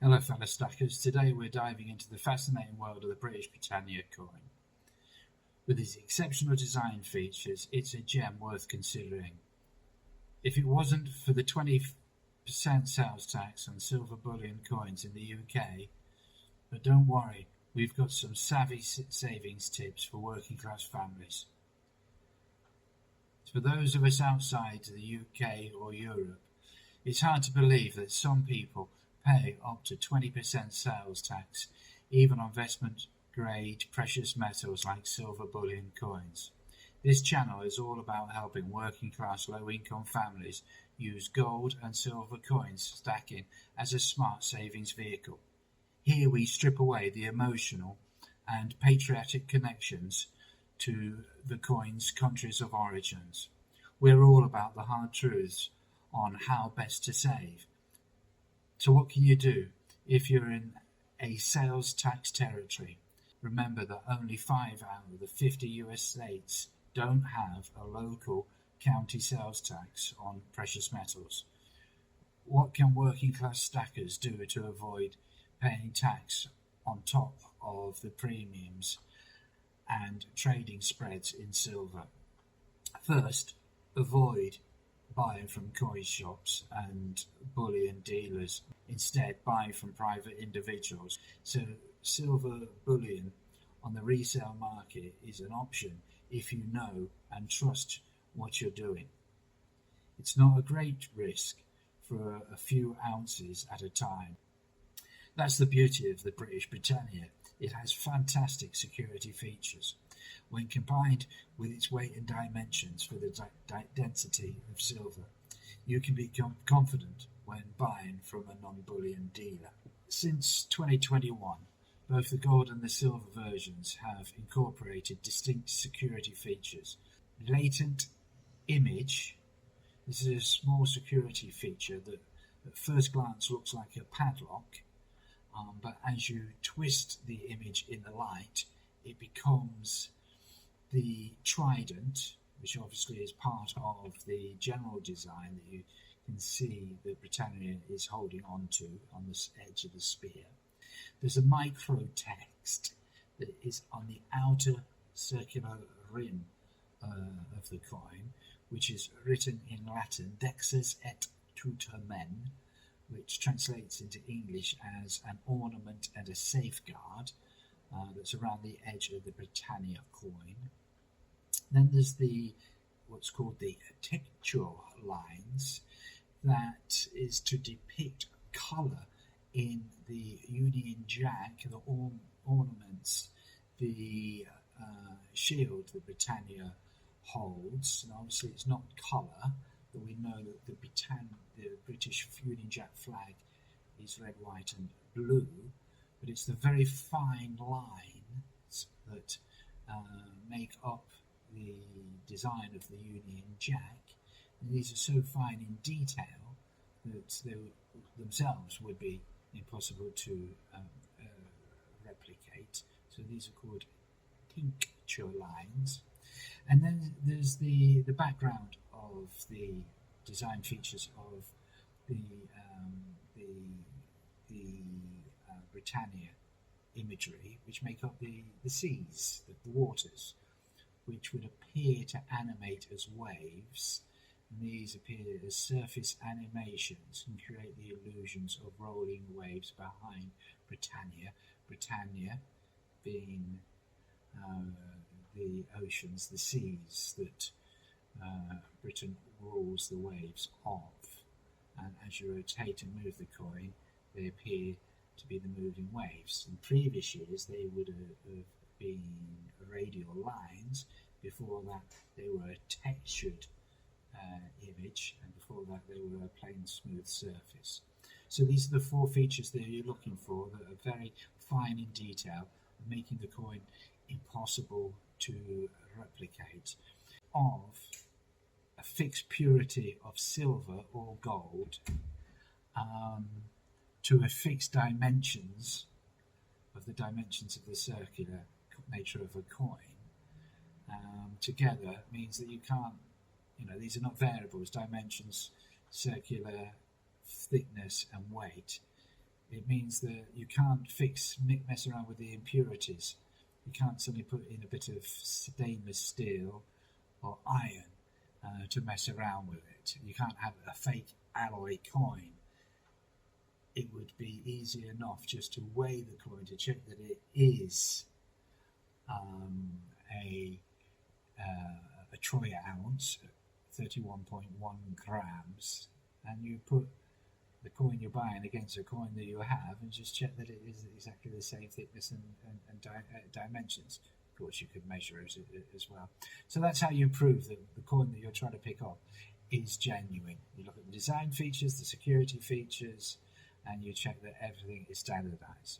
Hello fellow stackers, today we're diving into the fascinating world of the British Britannia coin. With its exceptional design features, it's a gem worth considering. If it wasn't for the 20% sales tax on silver bullion coins in the UK, but don't worry, we've got some savvy savings tips for working class families. For those of us outside the UK or Europe, it's hard to believe that some people pay up to 20% sales tax, even on investment-grade precious metals like silver bullion coins. This channel is all about helping working-class, low-income families use gold and silver coins stacking as a smart savings vehicle. Here we strip away the emotional and patriotic connections to the coin's countries of origins. We're all about the hard truths on how best to save. So what can you do if you're in a sales tax territory? Remember that only 5 out of the 50 US states don't have a local county sales tax on precious metals. What can working class stackers do to avoid paying tax on top of the premiums and trading spreads in silver? First, avoid buying from coin shops and bullion dealers. Instead, buy from private individuals. So silver bullion on the resale market is an option if you know and trust what you're doing. It's not a great risk for a few ounces at a time. That's the beauty of the British Britannia. It has fantastic security features. When combined with its weight and dimensions for the density of silver, you can be confident when buying from a non-bullion dealer. Since 2021, both the gold and the silver versions have incorporated distinct security features. Latent image. This is a small security feature that at first glance looks like a padlock, but as you twist the image in the light, it becomes the trident, which obviously is part of the general design that you can see that Britannia is holding on to on the edge of the spear. There's a micro text that is on the outer circular rim of the coin, which is written in Latin, Dexes et Tutermen, which translates into English as an ornament and a safeguard. That's around the edge of the Britannia coin. Then there's what's called the textual lines, that is to depict colour in the Union Jack, the ornaments, the shield that Britannia holds. And obviously it's not colour, but we know that the British Union Jack flag is red, white and blue, but it's the very fine lines that make up the design of the Union Jack, and these are so fine in detail that they themselves would be impossible to replicate. So these are called tincture lines. And then there's the background of the design features of the Britannia imagery, which make up the seas, the waters, which would appear to animate as waves. And these appear as surface animations and create the illusions of rolling waves behind Britannia. Britannia being the oceans, the seas that Britain rules the waves of. And as you rotate and move the coin, they appear to be the moving waves. In previous years, they would have been radial lines. Before that, they were a textured image, and before that, they were a plain smooth surface. So these are the 4 features that you're looking for that are very fine in detail, making the coin impossible to replicate. Of a fixed purity of silver or gold, to a fixed dimensions of the circular nature of a coin, together means that you can't, these are not variables, dimensions, circular thickness and weight. It means that you can't mess around with the impurities. You can't suddenly put in a bit of stainless steel or iron to mess around with it. You can't have a fake alloy coin. It would be easy enough just to weigh the coin to check that it is a troy ounce, 31.1 grams, and you put the coin you're buying against a coin that you have and just check that it is exactly the same thickness and dimensions. Of course, you could measure it as well. So that's how you prove that the coin that you're trying to pick up is genuine. You look at the design features, the security features, and you check that everything is standardized.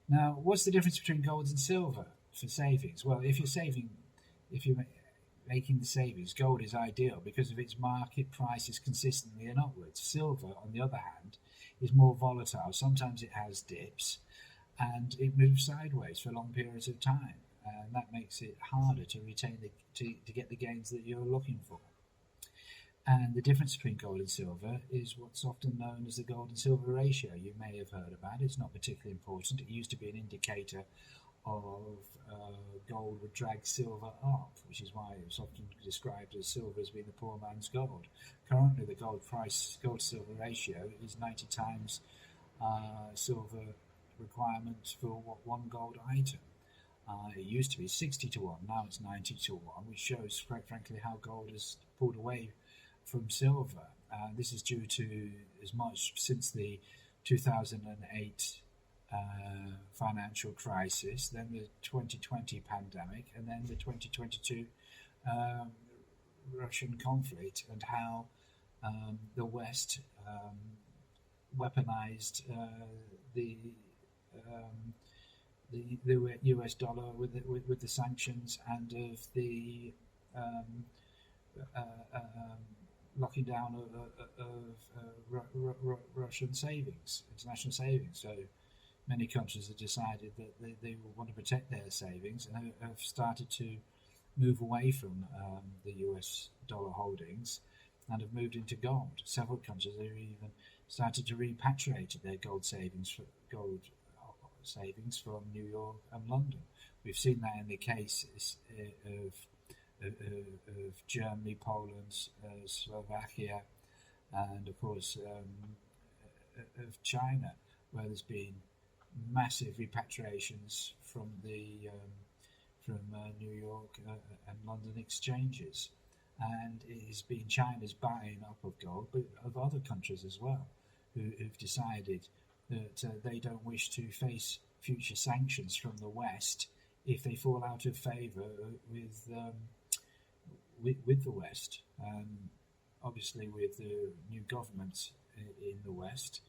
Now, what's the difference between gold and silver for savings? Well, if you're making the savings, gold is ideal because of its market prices consistently and upwards. Silver, on the other hand, is more volatile. Sometimes it has dips and it moves sideways for long periods of time, and that makes it harder to retain to get the gains that you're looking for. And the difference between gold and silver is what's often known as the gold and silver ratio. You may have heard about it. It's not particularly important. It used to be an indicator of gold would drag silver up, which is why it's often described as silver as being the poor man's gold. Currently, the gold silver ratio is 90 times silver requirement for one gold item. It used to be 60 to 1, now it's 90 to 1, which shows, quite frankly, how gold has pulled away from silver. This is due to as much since the 2008 financial crisis, then the 2020 pandemic, and then the 2022 Russian conflict, and how the West weaponized the US dollar with the sanctions and of the locking down of Russian savings, international savings. So many countries have decided that they want to protect their savings and have started to move away from the US dollar holdings and have moved into gold. Several countries have even started to repatriate their gold savings from New York and London. We've seen that in the case of Germany, Poland, Slovakia, and of course of China, where there's been massive repatriations from New York and London exchanges, and it has been China's buying up of gold, but of other countries as well, who've decided that they don't wish to face future sanctions from the West if they fall out of favour with the West. Obviously, with the new government in the West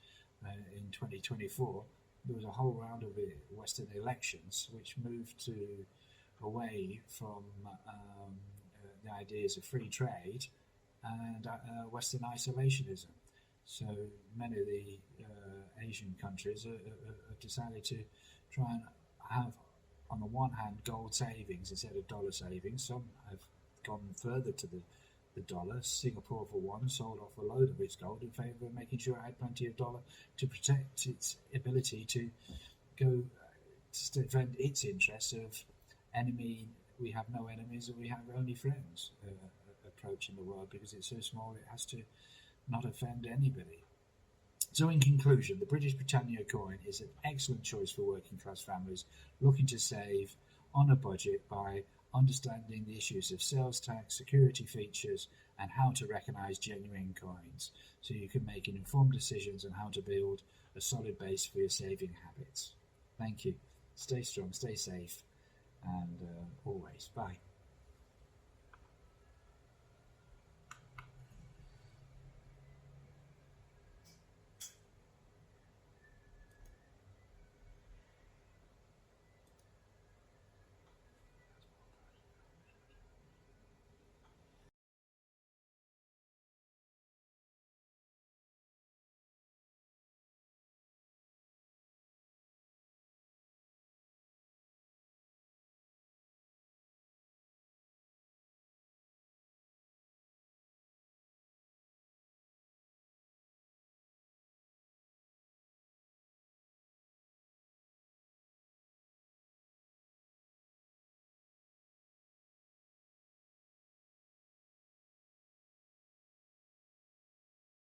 in 2024, there was a whole round of Western elections which moved away from the ideas of free trade and Western isolationism. So many of the Asian countries have decided to try and have, on the one hand, gold savings instead of dollar savings. Some have gone further to the dollar. Singapore, for one, sold off a load of its gold in favour of making sure it had plenty of dollar to protect its ability to go to defend its interests of enemy. We have no enemies, and we have only friends approach in the world, because it's so small it has to not offend anybody. So in conclusion, the British Britannia coin is an excellent choice for working class families looking to save on a budget by understanding the issues of sales tax, security features, and how to recognise genuine coins, so you can make informed decisions on how to build a solid base for your saving habits. Thank you. Stay strong, stay safe, and always bye.